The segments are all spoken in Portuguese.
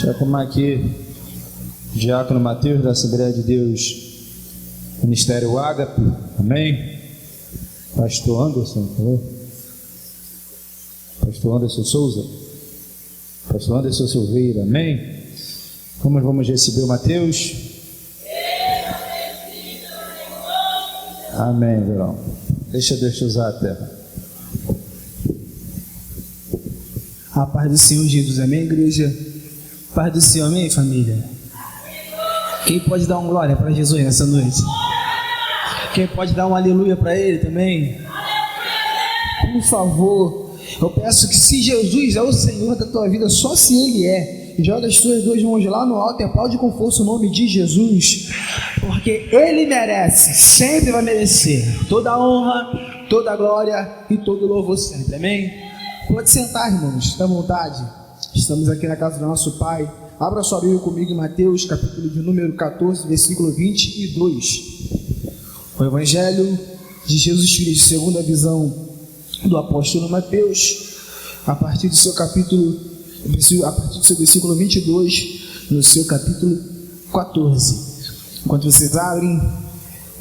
Já como aqui, Diácono Mateus, da Assembleia de Deus, Ministério Ágape, amém? Pastor Anderson, por favor. Pastor Anderson Souza, Pastor Anderson Silveira, amém? Como vamos receber o Mateus? Amém, Verão. Deixa Deus te usar a terra. A paz do Senhor Jesus, amém, igreja? Paz do Senhor, amém, família? Quem pode dar um glória para Jesus nessa noite? Quem pode dar um aleluia para Ele também? Por favor, eu peço que se Jesus é o Senhor da tua vida, só se Ele é, joga as tuas duas mãos lá no alto e aplaude com força o nome de Jesus, porque Ele merece, sempre vai merecer toda a honra, toda a glória e todo o louvor sempre, amém? Pode sentar, irmãos, fica à vontade. Estamos aqui na casa do nosso Pai. Abra sua Bíblia comigo em Mateus, capítulo de número 14, versículo 22. O Evangelho de Jesus Cristo, segundo a visão do apóstolo Mateus, a partir do seu capítulo, a partir do seu versículo 22, no seu capítulo 14. Enquanto vocês abrem,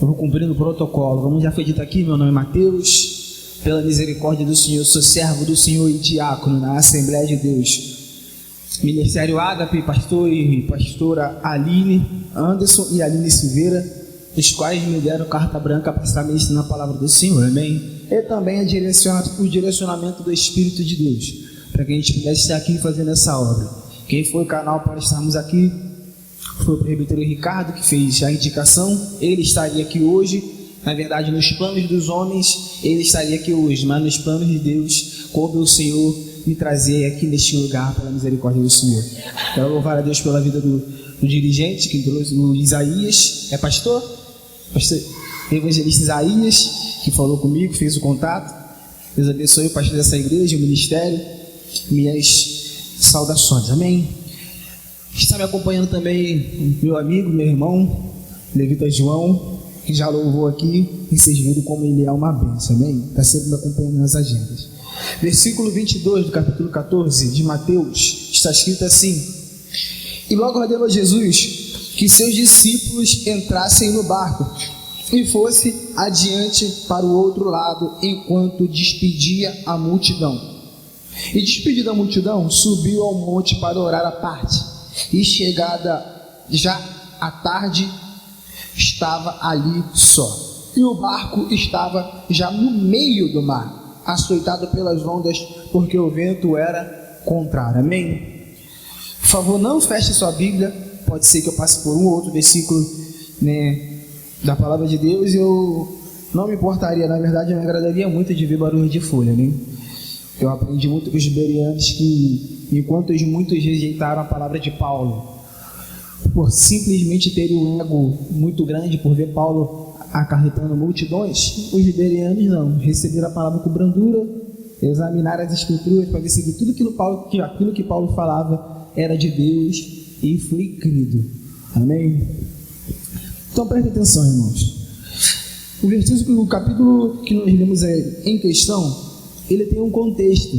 eu vou cumprindo o protocolo. Como já foi dito aqui, meu nome é Mateus. Pela misericórdia do Senhor, sou servo do Senhor e diácono na Assembleia de Deus, Ministério Ágape, pastor e pastora Aline Anderson e Aline Silveira, os quais me deram carta branca para estar ministrando a palavra do Senhor, amém? E também o direcionamento do Espírito de Deus, para que a gente pudesse estar aqui fazendo essa obra. Quem foi o canal para estarmos aqui foi o presbítero Ricardo, que fez a indicação. Ele estaria aqui hoje. Na verdade, nos planos dos homens, ele estaria aqui hoje, mas nos planos de Deus, coube o Senhor me trazer aqui neste lugar pela misericórdia do Senhor. Quero louvar a Deus pela vida do dirigente, que trouxe o Isaías, é pastor? Pastor evangelista Isaías, que falou comigo, fez o contato. Deus abençoe o pastor dessa igreja, o ministério, minhas saudações, amém? Está me acompanhando também meu amigo, meu irmão, Levita João, que já louvou aqui, e vocês viram como ele é uma bênção, amém? Está sempre me acompanhando nas agendas. Versículo 22 do capítulo 14 de Mateus, está escrito assim: E logo ordenou Jesus que seus discípulos entrassem no barco e fosse adiante para o outro lado, enquanto despedia a multidão. E despedida a multidão, subiu ao monte para orar à parte, e chegada já à tarde, estava ali só, e o barco estava já no meio do mar, açoitado pelas ondas, porque o vento era contrário, amém? Por favor, não feche sua Bíblia, pode ser que eu passe por um ou outro versículo, da palavra de Deus. Eu não me importaria, na verdade, me agradaria muito de ver barulho de folha, Eu aprendi muito com os bereanos que, enquanto muitos rejeitaram a palavra de Paulo, por simplesmente terem um ego muito grande, por ver Paulo acarretando multidões, os bereanos não, receberam a palavra com brandura, examinaram as escrituras para ver se aquilo que Paulo falava era de Deus, e foi crido, amém? Então preste atenção, irmãos. O capítulo que nós lemos em questão, ele tem um contexto.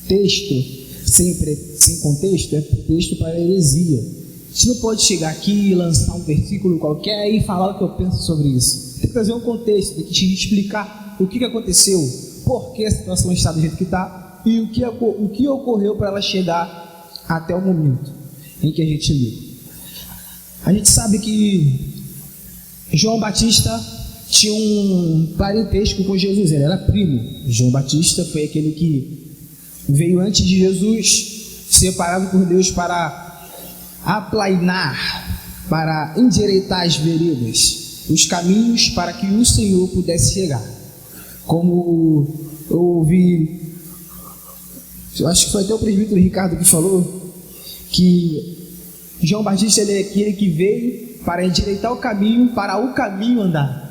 Texto sem contexto é texto para heresia. A gente não pode chegar aqui e lançar um versículo qualquer e falar o que eu penso sobre isso. Tem que trazer um contexto, tem que te explicar o que aconteceu, por que a situação está do jeito que está e o que ocorreu para ela chegar até o momento em que a gente lê. A gente sabe que João Batista tinha um parentesco com Jesus, ele era primo. João Batista foi aquele que veio antes de Jesus, separado por Deus para aplainar, para endireitar as veredas, os caminhos para que o Senhor pudesse chegar. Como eu ouvi, eu acho que foi até o presbítero Ricardo que falou, que João Batista ele é aquele que veio para endireitar o caminho, para o caminho andar.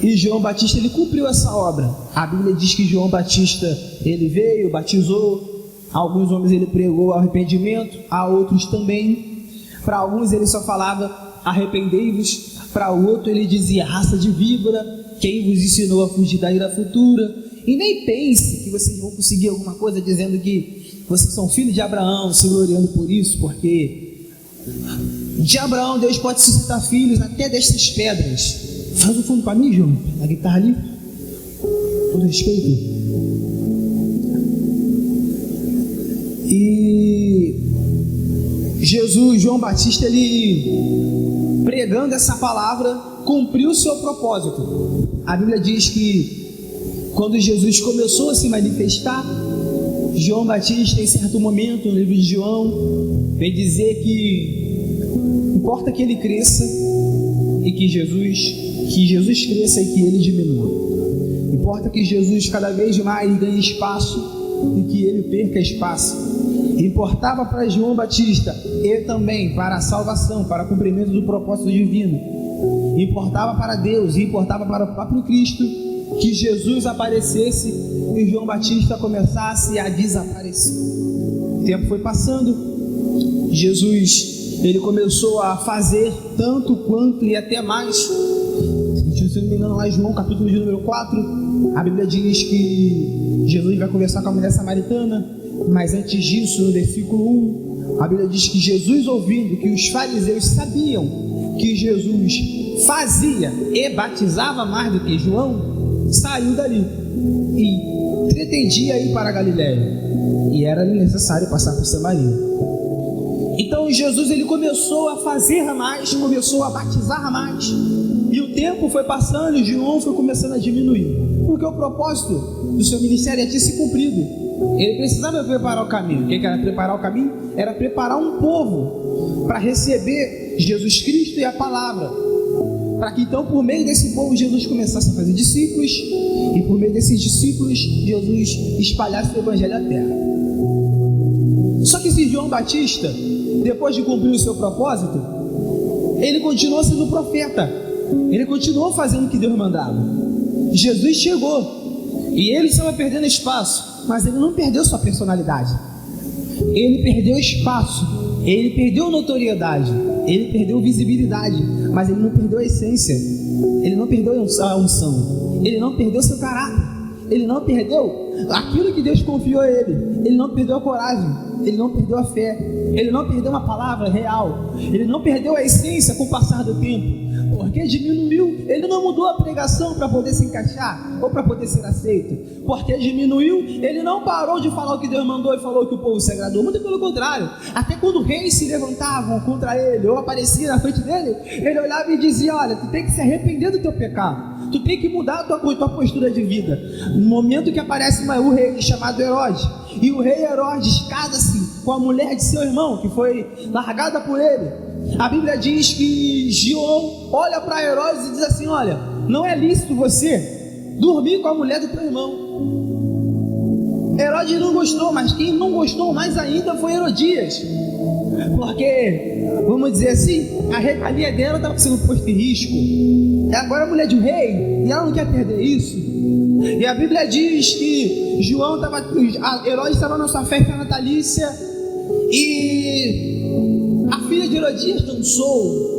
E João Batista ele cumpriu essa obra. A Bíblia diz que João Batista ele veio, batizou. A alguns homens ele pregou arrependimento, a outros também. Para alguns ele só falava arrependei-vos, para o outro ele dizia raça de víbora, quem vos ensinou a fugir da ira futura. E nem pense que vocês vão conseguir alguma coisa dizendo que vocês são filhos de Abraão, se gloriando por isso, porque de Abraão Deus pode suscitar filhos até destas pedras. Faz o fundo para mim, João, na guitarra ali. Com respeito. E Jesus, João Batista, ele pregando essa palavra, cumpriu o seu propósito. A Bíblia diz que quando Jesus começou a se manifestar, João Batista, em certo momento, no livro de João, vem dizer que importa que ele cresça e que Jesus cresça e que ele diminua. Importa que Jesus cada vez mais ganhe espaço e que ele perca espaço. Importava para João Batista e também para a salvação, para o cumprimento do propósito divino. Importava para Deus e importava para o próprio Cristo que Jesus aparecesse e João Batista começasse a desaparecer. O tempo foi passando, Jesus, ele começou a fazer tanto quanto e até mais. Se não me engano, lá em João capítulo de número 4, a Bíblia diz que Jesus vai conversar com a mulher samaritana, mas antes disso, no versículo 1, a Bíblia diz que Jesus, ouvindo que os fariseus sabiam que Jesus fazia e batizava mais do que João, saiu dali e pretendia ir para a Galiléia, e era necessário passar por Samaria. Então Jesus, ele começou a fazer mais, começou a batizar mais, e o tempo foi passando e João foi começando a diminuir, porque o propósito do seu ministério tinha se cumprido. Ele precisava preparar o caminho. O que era preparar o caminho? Era preparar um povo para receber Jesus Cristo e a palavra, para que então por meio desse povo Jesus começasse a fazer discípulos, e por meio desses discípulos Jesus espalhasse o evangelho à terra. Só que esse João Batista, depois de cumprir o seu propósito, ele continuou sendo profeta, ele continuou fazendo o que Deus mandava. Jesus chegou e ele estava perdendo espaço, mas ele não perdeu sua personalidade, ele perdeu espaço, ele perdeu notoriedade, ele perdeu visibilidade, mas ele não perdeu a essência, ele não perdeu a unção, ele não perdeu seu caráter, ele não perdeu aquilo que Deus confiou a ele não perdeu a coragem, ele não perdeu a fé, ele não perdeu uma palavra real, ele não perdeu a essência com o passar do tempo, porque diminuiu. Ele não mudou a pregação para poder se encaixar ou para poder ser aceito, porque diminuiu. Ele não parou de falar o que Deus mandou e falou que o povo se agradou, muito pelo contrário. Até quando reis se levantavam contra ele ou apareciam na frente dele, ele olhava e dizia: olha, tu tem que se arrepender do teu pecado, tu tem que mudar a tua postura de vida. No momento que aparece o rei chamado Herodes, e o rei Herodes casa-se com a mulher de seu irmão, que foi largada por ele, a Bíblia diz que João olha para Herodes e diz assim: olha, não é lícito você dormir com a mulher do teu irmão. Herodes não gostou, mas quem não gostou mais ainda foi Herodias, porque, vamos dizer assim, a regalia dela estava sendo posta em risco. Agora é mulher de um rei e ela não quer perder isso. E a Bíblia diz que Herodes estava na sua festa natalícia e a filha de Herodias dançou.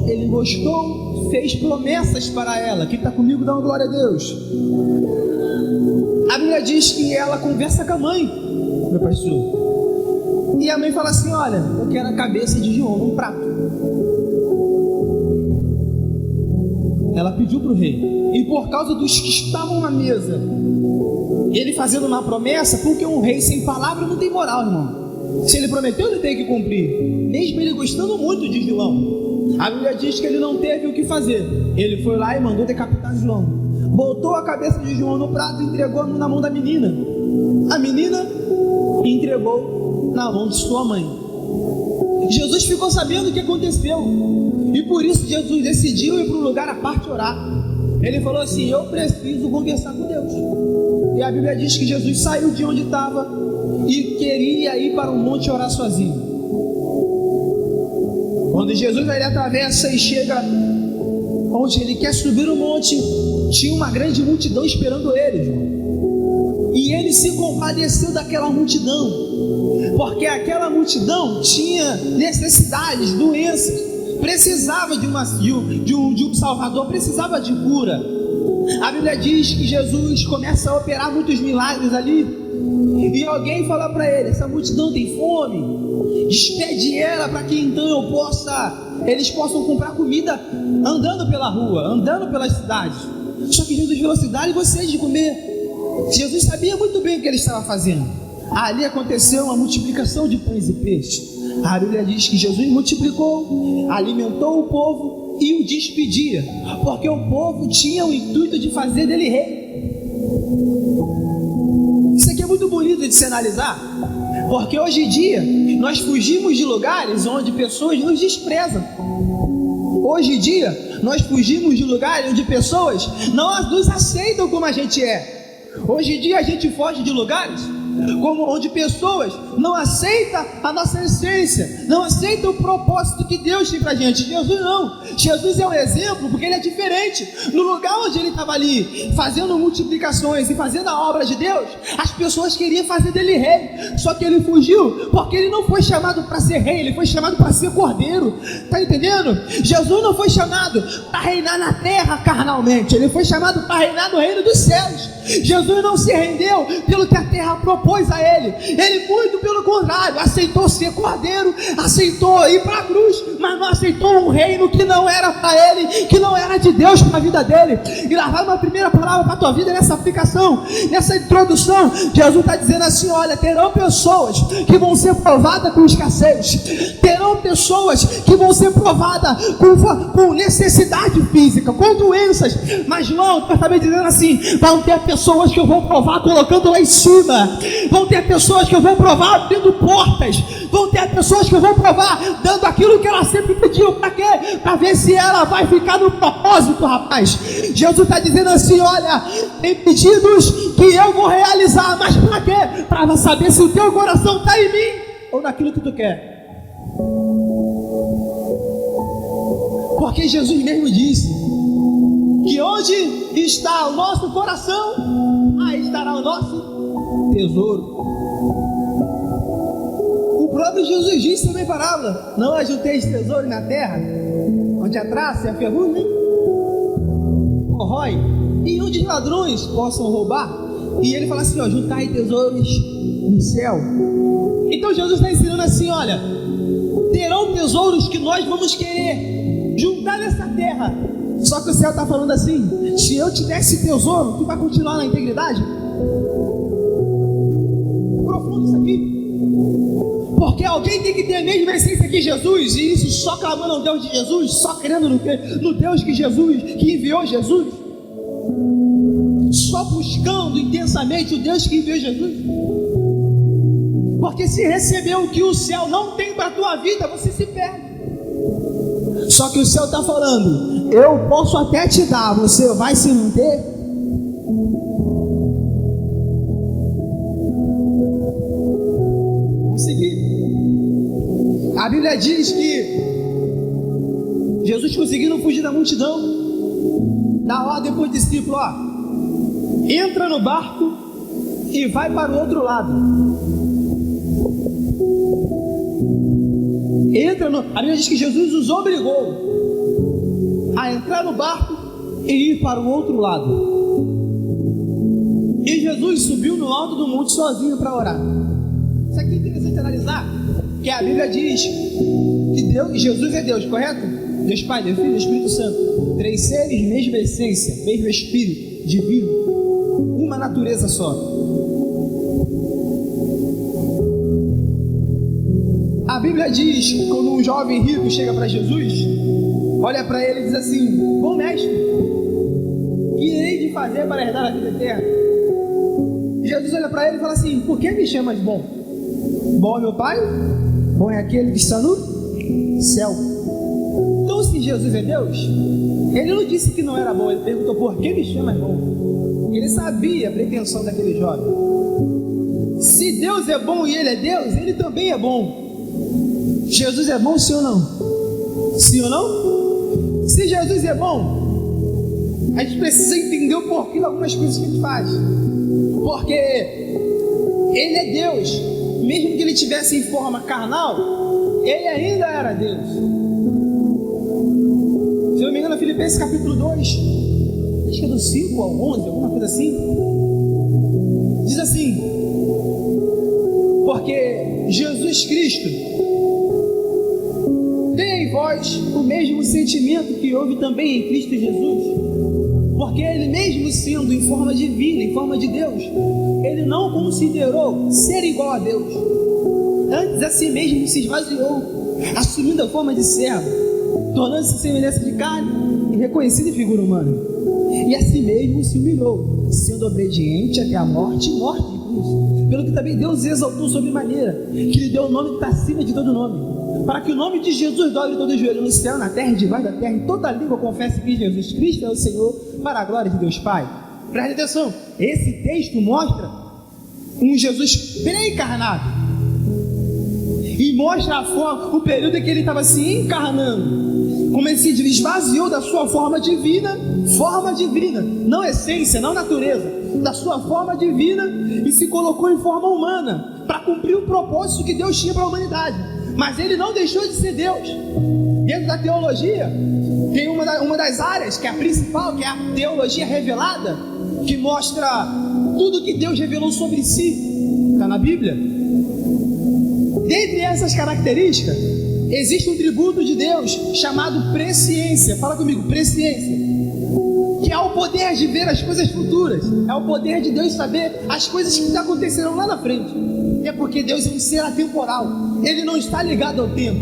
Ele gostou, fez promessas para ela. Quem está comigo, dá uma glória a Deus. A Bíblia diz que ela conversa com a mãe, meu pastor, e a mãe fala assim: olha, eu quero a cabeça de João num prato. Ela pediu para o rei, e por causa dos que estavam na mesa, ele fazendo uma promessa, porque um rei sem palavra não tem moral, irmão. Se ele prometeu, ele tem que cumprir, mesmo ele gostando muito de João. A Bíblia diz que ele não teve o que fazer. Ele foi lá e mandou decapitar João, botou a cabeça de João no prato e entregou na mão da menina. A menina entregou na mão de sua mãe. Jesus ficou sabendo o que aconteceu, e por isso Jesus decidiu ir para um lugar à parte orar. Ele falou assim: eu preciso conversar com Deus. E a Bíblia diz que Jesus saiu de onde estava e queria ir para um monte orar sozinho. Quando Jesus ele atravessa e chega onde ele quer subir o monte, tinha uma grande multidão esperando ele, João. E ele se compadeceu daquela multidão, porque aquela multidão tinha necessidades, doenças, precisava de um salvador, precisava de cura. A Bíblia diz que Jesus começa a operar muitos milagres ali, e alguém falar para ele: essa multidão tem fome, despede ela para que então eles possam comprar comida andando pela rua, andando pelas cidades. Só que Jesus falou assim: dá-lhe vocês de comer. Jesus sabia muito bem o que ele estava fazendo. Ali aconteceu uma multiplicação de pães e peixes. A Bíblia diz que Jesus multiplicou, alimentou o povo e o despedia, porque o povo tinha o intuito de fazer dele rei. Isso aqui é muito bonito de se analisar, porque hoje em dia nós fugimos de lugares onde pessoas nos desprezam. Hoje em dia nós fugimos de lugares onde pessoas não nos aceitam como a gente é. Hoje em dia a gente foge de lugares onde pessoas não aceitam a nossa essência, não aceitam o propósito que Deus tem pra gente. Jesus não. Jesus é um exemplo porque ele é diferente. No lugar onde ele estava ali fazendo multiplicações e fazendo a obra de Deus, as pessoas queriam fazer dele rei, só que ele fugiu, porque ele não foi chamado para ser rei, ele foi chamado para ser cordeiro. Tá entendendo? Jesus não foi chamado para reinar na terra carnalmente, ele foi chamado para reinar no reino dos céus. Jesus não se rendeu pelo que a terra propôs a ele. Ele, muito pelo contrário, aceitou ser cordeiro, aceitou ir para a cruz, mas não aceitou um reino que não era para ele, que não era de Deus para a vida dele. E lá vai uma primeira palavra para a tua vida nessa aplicação, nessa introdução. Jesus está dizendo assim: olha, terão pessoas que vão ser provadas com escassez, terão pessoas que vão ser provadas com necessidade física, com doenças, mas João está também dizendo assim: vão ter pessoas que eu vou provar colocando lá em cima, vão ter pessoas que eu vou provar abrindo portas, vão ter pessoas que eu vou provar dando aquilo que ela sempre pediu. Para quê? Para ver se ela vai ficar no propósito, rapaz. Jesus está dizendo assim: olha, tem pedidos que eu vou realizar, mas para quê? Para saber se o teu coração está em mim ou naquilo que tu quer. Porque Jesus mesmo disse que onde está o nosso coração, aí estará o nosso tesouro. O próprio Jesus disse também parábola: não ajunteis tesouro na terra, onde a traça e a ferrugem corrói, e onde os ladrões possam roubar. E ele fala assim: ó, juntai tesouros no céu. Então Jesus está ensinando assim: olha, terão tesouros que nós vamos querer juntar nessa terra. Só que o céu está falando assim: se eu te desse tesouro, tu vai continuar na integridade? Profundo isso aqui. Porque alguém tem que ter a mesma essência que Jesus, e isso só clamando ao Deus de Jesus, só crendo no Deus que enviou Jesus, só buscando intensamente o Deus que enviou Jesus. Porque se receber o que o céu não tem para a tua vida, você se perde. Só que o céu está falando: eu posso até te dar, você vai se manter? Vamos seguir. A Bíblia diz que Jesus, conseguindo fugir da multidão, dá ordem para o discípulo: ó, entra no barco e vai para o outro lado. A Bíblia diz que Jesus os obrigou a entrar no barco e ir para o outro lado. E Jesus subiu no alto do monte sozinho para orar. Isso aqui é interessante analisar, que a Bíblia diz que Jesus é Deus, correto? Deus Pai, Deus Filho e Espírito Santo, três seres, mesma essência, mesmo Espírito divino, uma natureza só. A Bíblia diz que quando um jovem rico chega para Jesus, olha para ele e diz assim: bom mestre, que irei de fazer para herdar a vida eterna? E Jesus olha para ele e fala assim: por que me chamas bom? Bom é meu Pai? Bom é aquele que está no céu. Então, se Jesus é Deus, ele não disse que não era bom, ele perguntou: por que me chamas bom? Porque ele sabia a pretensão daquele jovem. Se Deus é bom e ele é Deus, ele também é bom. Jesus é bom, sim ou não? Sim ou não? Se Jesus é bom, a gente precisa entender o porquê de algumas coisas que a gente faz. Porque ele é Deus. Mesmo que ele tivesse em forma carnal, ele ainda era Deus. Se eu não me engano, Filipenses capítulo 2, acho que é do 5 ao 11, alguma coisa assim, diz assim: Porque Jesus Cristo tem em vós o mesmo sentimento que houve também em Cristo Jesus. Porque ele mesmo sendo em forma divina, em forma de Deus, ele não considerou ser igual a Deus. Antes a si mesmo se esvaziou, assumindo a forma de servo, tornando-se semelhança de carne e reconhecida em figura humana. E a si mesmo se humilhou, sendo obediente até a morte e morte de cruz. Pelo que também Deus exaltou sobremaneira, que lhe deu o nome que está acima de todo nome, para que o nome de Jesus dobre todo o joelho no céu, na terra e debaixo da terra, e toda língua confesse que Jesus Cristo é o Senhor, para a glória de Deus Pai. Preste atenção, esse texto mostra um Jesus pré-encarnado e mostra a forma, o período em que ele estava se encarnando, como ele se esvaziou da sua forma divina, não essência, não natureza, da sua forma divina, e se colocou em forma humana para cumprir o propósito que Deus tinha para a humanidade. Mas ele não deixou de ser Deus. Dentro da teologia tem uma das áreas, que é a principal, que é a teologia revelada, que mostra tudo que Deus revelou sobre si. Está na Bíblia. Dentre essas características, existe um tributo de Deus chamado presciência. Fala comigo, presciência. Que é o poder de ver as coisas futuras. É o poder de Deus saber as coisas que acontecerão lá na frente. É porque Deus é um ser atemporal. Ele não está ligado ao tempo.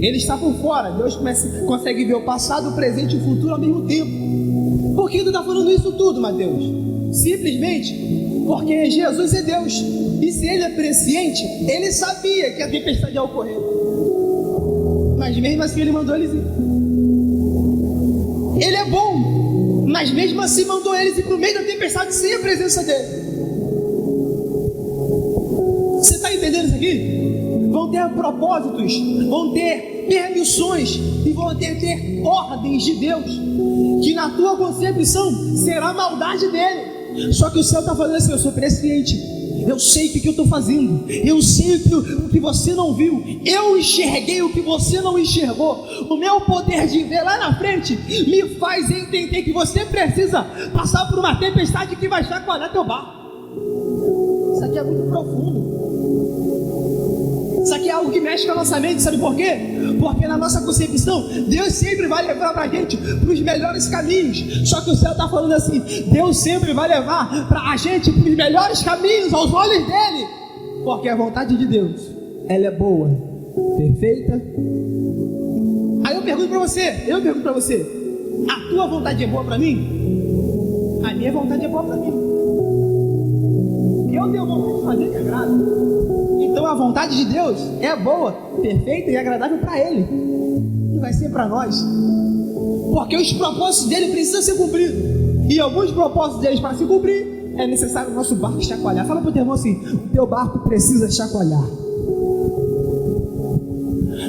Ele está por fora. Deus consegue ver o passado, o presente e o futuro ao mesmo tempo. Por que tu está falando isso tudo, Mateus? Simplesmente porque Jesus é Deus. E se ele é presciente, ele sabia que a tempestade ia ocorrer. Mas mesmo assim ele mandou eles ir. Ele é bom, mas mesmo assim mandou eles ir para o meio da tempestade sem a presença dele. Você está entendendo isso aqui? Vão ter propósitos, vão ter permissões e vão ter ordens de Deus, que na tua concepção será maldade dele. Só que o céu está falando assim: eu sou presciente, eu sei o que eu estou fazendo, eu sei o que você não viu, eu enxerguei o que você não enxergou. O meu poder de ver lá na frente me faz entender que você precisa passar por uma tempestade que vai chacoalhar teu barco. Isso aqui é muito profundo. Isso aqui é algo que mexe com a nossa mente, sabe por quê? Porque na nossa concepção, Deus sempre vai levar pra gente para os melhores caminhos. Só que o céu está falando assim: Deus sempre vai levar a gente para os melhores caminhos, aos olhos dele. Porque a vontade de Deus, ela é boa, perfeita. Aí eu pergunto para você, a tua vontade é boa para mim? A minha vontade é boa para mim. Eu tenho vontade de fazer o que agrada. Então a vontade de Deus é boa, perfeita e agradável para Ele. E vai ser para nós. Porque os propósitos dele precisam ser cumpridos. E alguns propósitos deles para se cumprir, é necessário o nosso barco chacoalhar. Fala para o teu irmão assim: o teu barco precisa chacoalhar.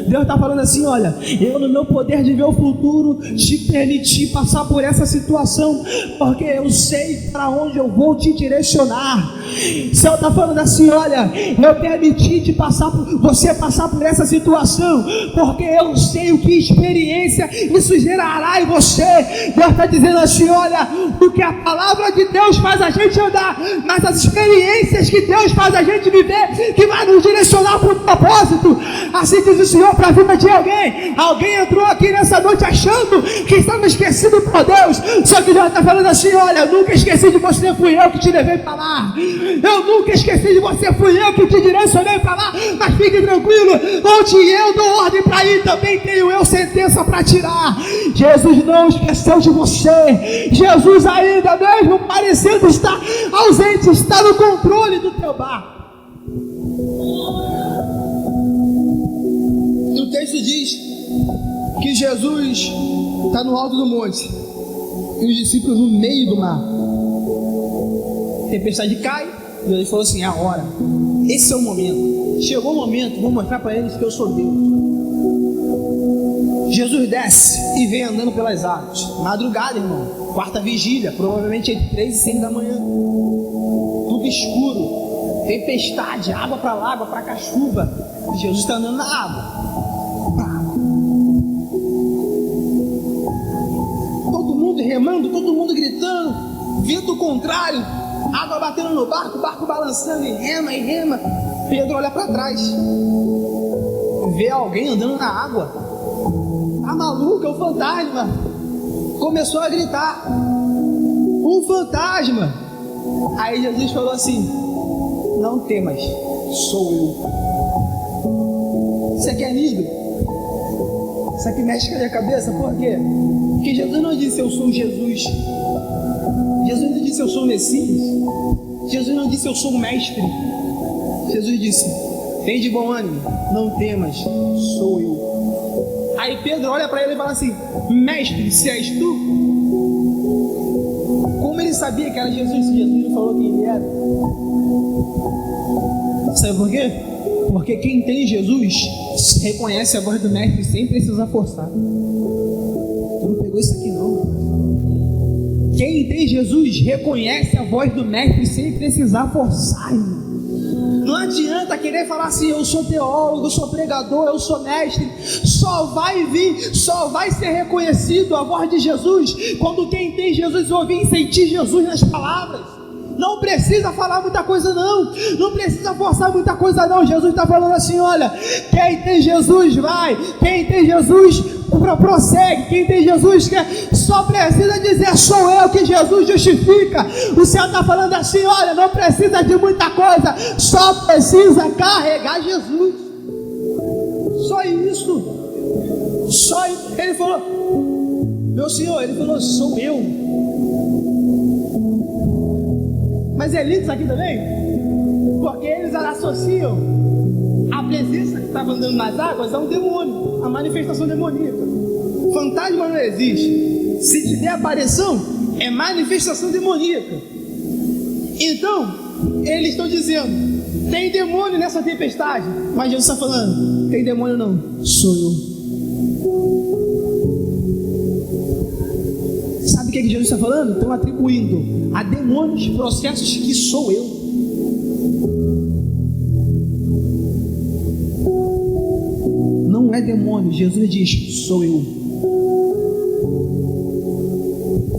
Deus está falando assim: olha, eu no meu poder de ver o futuro te permiti passar por essa situação, porque eu sei para onde eu vou te direcionar. O céu está falando assim: olha, eu permiti você passar por essa situação, porque eu sei o que experiência isso gerará em você. Deus está dizendo assim: olha, o que a palavra de Deus faz a gente andar, mas as experiências que Deus faz a gente viver, que vai nos direcionar para o propósito. Assim diz o Senhor para a vida de alguém. Alguém entrou aqui nessa noite achando que estava esquecido por Deus, só que Deus está falando assim: olha, eu nunca esqueci de você, fui eu que te levei para lá. Eu nunca esqueci de você, fui eu que te direcionei para lá. Mas fique tranquilo, onde eu dou ordem para ir, também tenho eu sentença para tirar. Jesus não esqueceu de você. Jesus ainda, mesmo parecendo estar ausente, está no controle do teu barco. O texto diz que Jesus está no alto do monte e os discípulos no meio do mar. A tempestade cai e Jesus falou assim: é a hora, esse é o momento, chegou o momento, vou mostrar para eles que eu sou Deus. Jesus desce e vem andando pelas águas, madrugada, irmão, quarta vigília, provavelmente entre 3 e 5 da manhã, tudo escuro, tempestade, água para lá, água para cá, chuva. Jesus está andando na água. Todo mundo remando, todo mundo gritando, vento contrário, água batendo no barco, barco balançando e rema, Pedro olha para trás, vê alguém andando na água. Tá maluco, é um fantasma. Começou a gritar: um fantasma. Aí Jesus falou assim: não temas, sou eu. Isso aqui é lindo. Isso aqui mexe com a minha cabeça. Por quê? Porque Jesus não disse eu sou Jesus. Jesus não disse eu sou o Messias. Jesus não disse eu sou o mestre. Jesus disse: tem de bom ânimo, não temas, sou eu. Aí Pedro olha para ele e fala assim: mestre, se és tu? Como ele sabia que era Jesus se Jesus não falou quem ele era? Sabe por quê? Porque quem tem Jesus reconhece a voz do mestre sem precisar forçar. Tu não pegou isso aqui não. Quem tem Jesus reconhece a voz do mestre sem precisar forçar, irmão. Não adianta querer falar assim: eu sou teólogo, eu sou pregador, eu sou mestre. Só vai vir, só vai ser reconhecido a voz de Jesus quando quem tem Jesus ouvir e sentir Jesus nas palavras. Não precisa falar muita coisa não. Não precisa forçar muita coisa não. Jesus está falando assim: olha, quem tem Jesus vai. Quem tem Jesus prossegue. Quem tem Jesus só precisa dizer sou eu, que Jesus justifica. O Senhor está falando assim: olha, não precisa de muita coisa, só precisa carregar Jesus. Só isso. Só isso. Ele falou: meu Senhor, ele falou: sou eu. Mas é lindo isso aqui também, porque eles associam a presença que estava andando nas águas a um demônio, a manifestação demoníaca. Fantasma não existe. Se tiver aparição, é manifestação demoníaca. Então, eles estão dizendo: tem demônio nessa tempestade. Mas Jesus está falando: tem demônio não, sou eu. Sabe o que Jesus está falando? Estão atribuindo a demônios processos que sou eu. Não é demônio. Jesus diz: sou eu.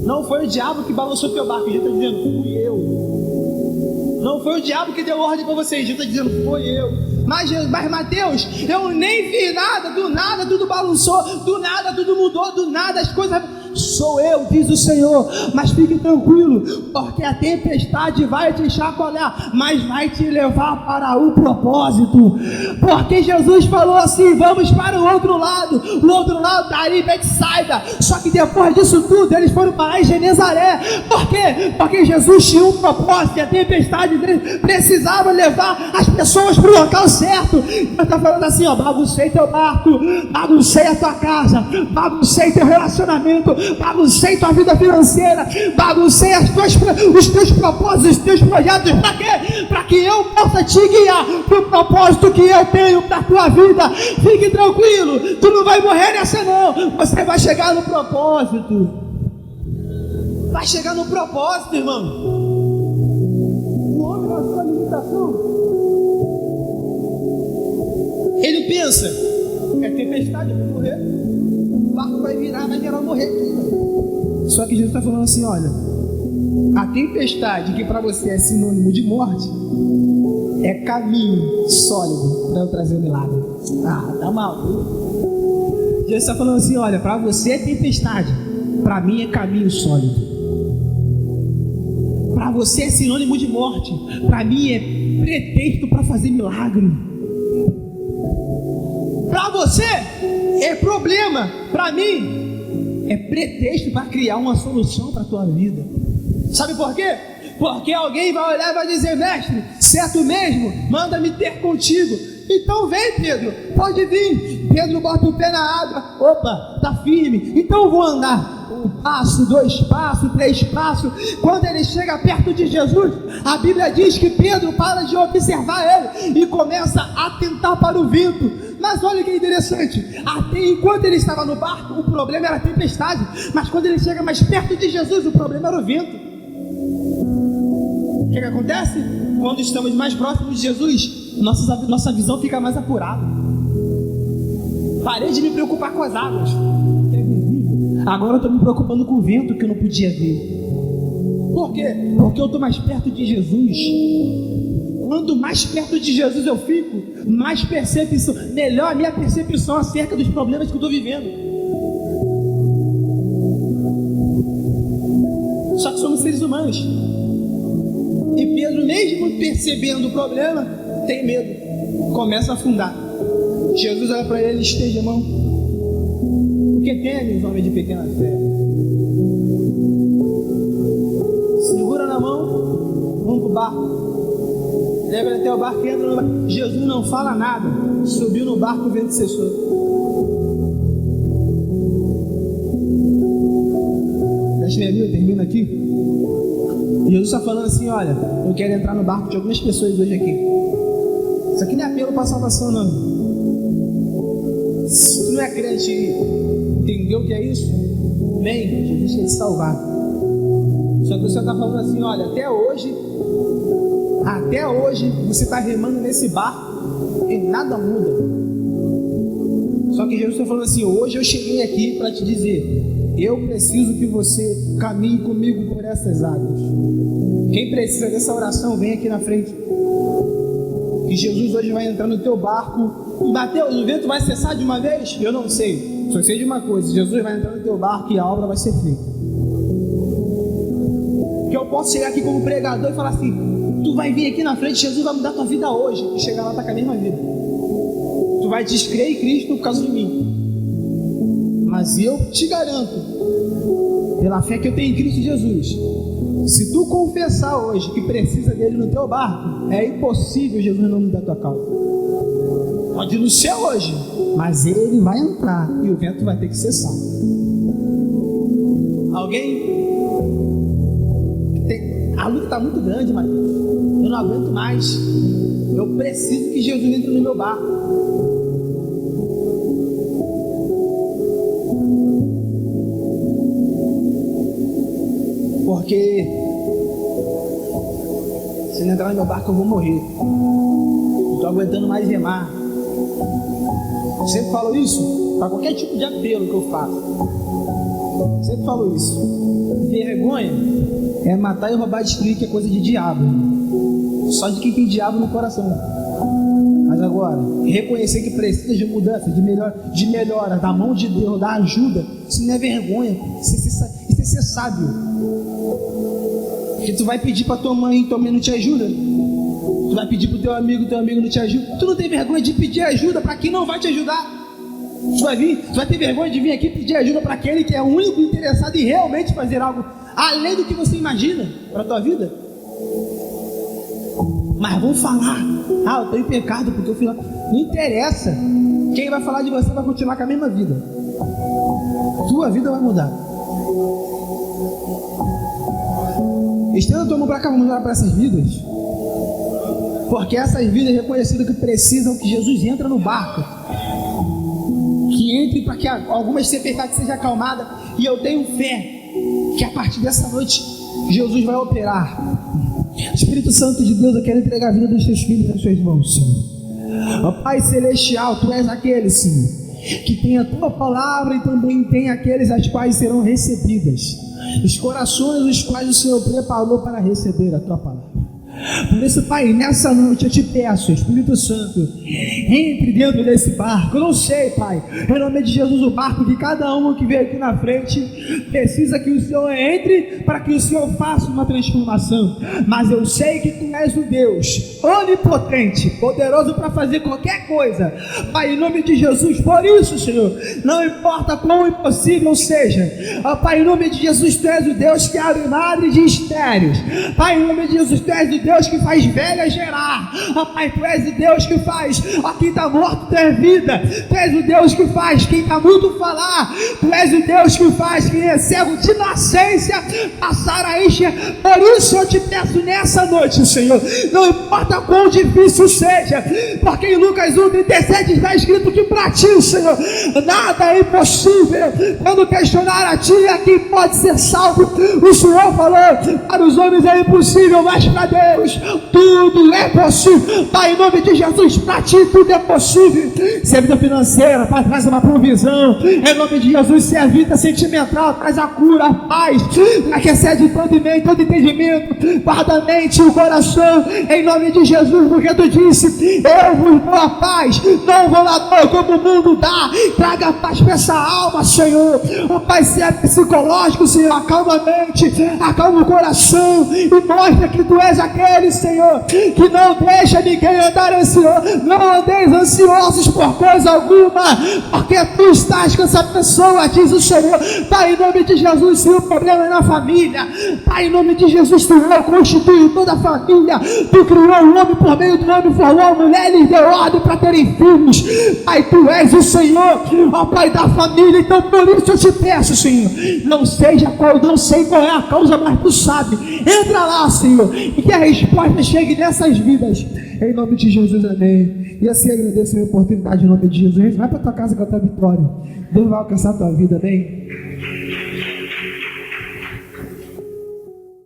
Não foi o diabo que balançou teu barco. Jesus está dizendo: fui eu. Não foi o diabo que deu ordem para vocês. Jesus está dizendo: foi eu. Mas Mateus, eu nem vi nada. Do nada tudo balançou. Do nada tudo mudou. Do nada as coisas... Sou eu, diz o Senhor. Mas fique tranquilo, porque a tempestade vai te chacoalhar, mas vai te levar para o propósito. Porque Jesus falou assim: vamos para o outro lado. O outro lado está ali, Betsaida. Só que depois disso tudo, eles foram para em Genezaré. Por quê? Porque Jesus tinha um propósito, e a tempestade precisava levar as pessoas para o local certo. Ele está falando assim: ó, baguncei teu barco, baguncei a tua casa, baguncei teu relacionamento, baguncei tua vida financeira, baguncei os teus propósitos, os teus projetos. Para quê? Para que eu possa te guiar para o propósito que eu tenho para a tua vida. Fique tranquilo, tu não vai morrer nessa não. Você vai chegar no propósito. Vai chegar no propósito, irmão. O homem na sua limitação, ele pensa: é tempestade, eu vou morrer. O barco vai virar, vai gerar morrer aqui. Só que Jesus está falando assim: olha, a tempestade que para você é sinônimo de morte é caminho sólido para eu trazer o milagre. Ah, tá mal. Jesus está falando assim: olha, para você é tempestade, para mim é caminho sólido. Para você é sinônimo de morte, para mim é pretexto para fazer milagre. Para você é problema, para mim é pretexto para criar uma solução para a tua vida. Sabe por quê? Porque alguém vai olhar e vai dizer: mestre, se é tu mesmo, manda-me ter contigo. Então vem, Pedro, pode vir. Pedro bota o pé na água. Opa, tá firme. Então eu vou andar 1 passo, 2 passos, 3 passos. Quando ele chega perto de Jesus, a Bíblia diz que Pedro para de observar ele e começa a atentar para o vento. Mas olha que interessante, até enquanto ele estava no barco, o problema era a tempestade. Mas quando ele chega mais perto de Jesus, o problema era o vento. O que acontece? Quando estamos mais próximos de Jesus, nossa visão fica mais apurada. Parei de me preocupar com as águas, que é visível. Agora eu estou me preocupando com o vento, que eu não podia ver. Por quê? Porque eu estou mais perto de Jesus. Quanto mais perto de Jesus eu fico, mais percepção, melhor a minha percepção acerca dos problemas que eu estou vivendo. Só que somos seres humanos. E Pedro, mesmo percebendo o problema, tem medo, começa a afundar. Jesus olha para ele e estende a mão. O que temes, homem de pequena fé? Segura na mão, vamos para o barco. Leva ele até o barco e entra no barco. Jesus não fala nada. Subiu no barco, o vento cessou. Deixa minha vida, termina aqui. Jesus está falando assim: olha, eu quero entrar no barco de algumas pessoas hoje aqui. Isso aqui não é apelo para salvação, não. Se tu não é crente e entendeu o que é isso, vem, Jesus quer te salvar. Só que o Senhor está falando assim: olha, até hoje você está remando nesse barco e nada muda. Só que Jesus está falando assim: hoje eu cheguei aqui para te dizer, eu preciso que você caminhe comigo por essas águas. Quem precisa dessa oração, vem aqui na frente. Que Jesus hoje vai entrar no teu barco. E Mateus, o vento vai cessar de uma vez? Eu não sei. Só sei de uma coisa: Jesus vai entrar no teu barco e a obra vai ser feita. Que eu posso chegar aqui como pregador e falar assim: tu vai vir aqui na frente, Jesus vai mudar tua vida hoje. E chegar lá tá com a mesma vida. Tu vai descrer em Cristo por causa de mim. Mas eu te garanto, pela fé que eu tenho em Cristo Jesus, se tu confessar hoje que precisa dele no teu barco, é impossível Jesus não mudar tua causa. Pode não ser hoje, mas ele vai entrar e o vento vai ter que cessar. Alguém? A luta está muito grande, Matheus. Eu não aguento mais. Eu preciso que Jesus entre no meu barco. Porque se não entrar no meu barco eu vou morrer. Não estou aguentando mais remar. Eu sempre falo isso para qualquer tipo de apelo que eu faço. Eu sempre falo isso. Vergonha é matar e roubar e destruir, que é coisa de diabo. Só de quem tem diabo no coração. Mas agora, reconhecer que precisa de mudança, de melhora, da mão de Deus, da ajuda, isso não é vergonha, isso é ser sábio. Porque tu vai pedir para tua mãe não te ajuda. Tu vai pedir para o teu amigo não te ajuda. Tu não tem vergonha de pedir ajuda para quem não vai te ajudar. Tu vai ter vergonha de vir aqui pedir ajuda para aquele que é o único interessado em realmente fazer algo além do que você imagina para a tua vida. Mas vão falar: ah, eu estou em pecado porque eu fui lá. Não interessa. Quem vai falar de você vai continuar com a mesma vida. Tua vida vai mudar. Estenda a tua mão para cá, vamos orar para essas vidas. Porque essas vidas reconhecidas que precisam que Jesus entre no barco. Que entre para que algumas tempestades sejam acalmadas. E eu tenho fé que a partir dessa noite Jesus vai operar. Espírito Santo de Deus, eu quero entregar a vida dos teus filhos nas suas mãos, Senhor. Ó Pai Celestial, Tu és aquele, Senhor, que tem a Tua palavra e também tem aqueles as quais serão recebidas. Os corações os quais o Senhor preparou para receber a Tua palavra. Por isso, Pai, nessa noite eu te peço, Espírito Santo, entre dentro desse barco. Eu não sei, Pai, em nome de Jesus, o barco de cada um que veio aqui na frente precisa que o Senhor entre para que o Senhor faça uma transformação. Mas eu sei que Tu és o Deus onipotente, poderoso para fazer qualquer coisa, Pai, em nome de Jesus. Por isso, Senhor, não importa quão impossível seja, ó Pai, em nome de Jesus, Tu és o Deus que abre mares de estéreis. Pai, em nome de Jesus, Tu és o Deus que faz velha gerar. Ó Pai, Tu és o Deus que faz quem está morto ter vida. Tu és o Deus que faz quem está mudo falar. Tu és o Deus que faz quem é cego de nascença passar a encher. Por isso eu te peço nessa noite, Senhor, não importa quão difícil seja, porque em Lucas 1:37 está escrito que para Ti, Senhor, nada é impossível. Quando questionar a Ti a quem pode ser salvo, o Senhor falou: para os homens é impossível, mas para Deus Deus, tudo é possível. Pai, em nome de Jesus, para ti tudo é possível. Se é vida financeira, Pai, traz uma provisão. Em nome de Jesus, se é vida sentimental, traz a cura, a paz, que excede todo entendimento, guarda a mente e o coração. Em nome de Jesus, porque tu disse: eu vos dou a paz, não vou lá dor como o mundo dá. Traga a paz para essa alma, Senhor. Ó Pai, se é psicológico, Senhor, acalma a mente, acalma o coração e mostra que tu és aquele, Senhor, que não deixa ninguém andar ansioso. Não andeis ansiosos por coisa alguma, porque tu estás com essa pessoa, diz o Senhor. Pai, em nome de Jesus, se o problema é na família, Pai, em nome de Jesus, tu constitui toda a família. Tu criou o homem, por meio do homem formou a mulher e lhes deu ordem para terem filhos. Pai, tu és o Senhor, ó Pai da família. Então por isso eu te peço, Senhor, não sei qual é a causa, mas tu sabe. Entra lá, Senhor, e que a resposta chegue nessas vidas. Em nome de Jesus, amém. E assim agradeço a minha oportunidade em nome de Jesus. Vai para tua casa cantar vitória. Deus vai alcançar a tua vida, amém.